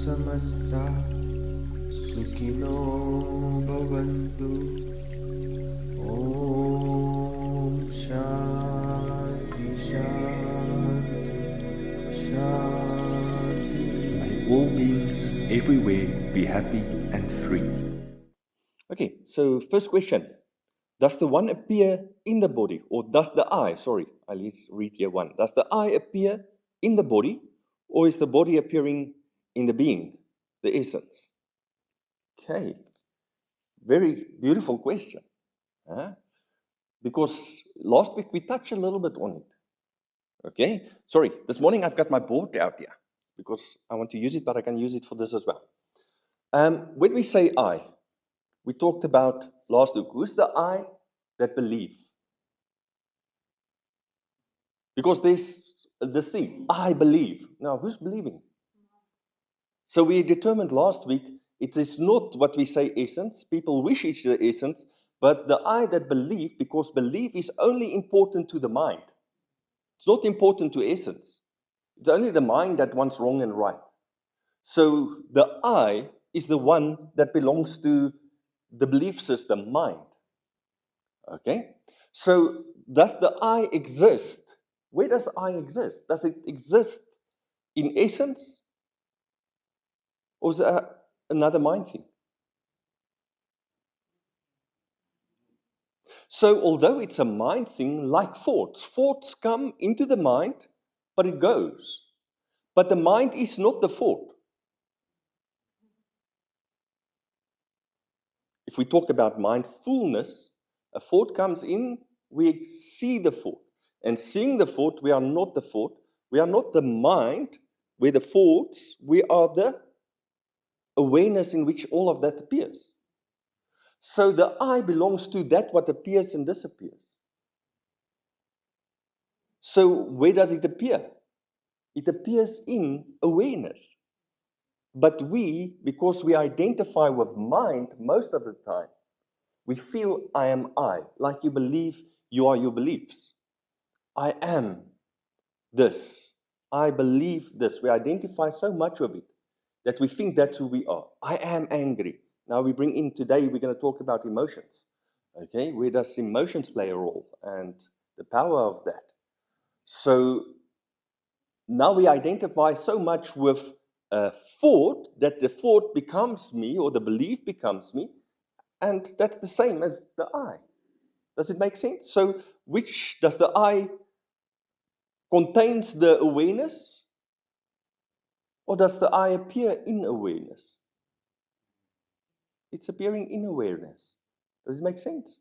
samasta sukino bhavantu. Om Shanti Shanti Shanti. May all beings everywhere be happy and free. Okay, so first question. Does the one appear in the body, or does the I, let's read here one. Does the I appear in the body, or is the body appearing in the being, the essence? Okay, very beautiful question. Huh? Because last week we touched a little bit on it. Okay, sorry, this morning I've got my board out here because I want to use it, but I can use it for this as well. When we say I, we talked about last week, who's the I that believe? Because there's this thing, I believe. Now, who's believing? So we determined last week, it is not what we say essence. People wish it's the essence, but the I that believe, because belief is only important to the mind. It's not important to essence. It's only the mind that wants wrong and right. So the I is the one that belongs to the belief system, mind. Okay? So does the I exist? Where does I exist? Does it exist in essence? Or is it another mind thing? So although it's a mind thing, like thoughts come into the mind, but it goes. But the mind is not the thought. If we talk about mindfulness, a thought comes in, we see the thought. And seeing the thought, we are not the thought. We are not the mind, we're the thoughts. We are the awareness in which all of that appears. So the I belongs to that what appears and disappears. So where does it appear? It appears in awareness. But we, because we identify with mind most of the time, we feel I am I, like you believe you are your beliefs. I am this. I believe this. We identify so much of it that we think that's who we are. I am angry. Now we bring in today, we're going to talk about emotions. Okay, where does emotions play a role and the power of that? So now we identify so much with a thought that the thought becomes me or the belief becomes me, and that's the same as the I. Does it make sense? So which does the I contains the awareness, or does the I appear in awareness? It's appearing in awareness. Does it make sense?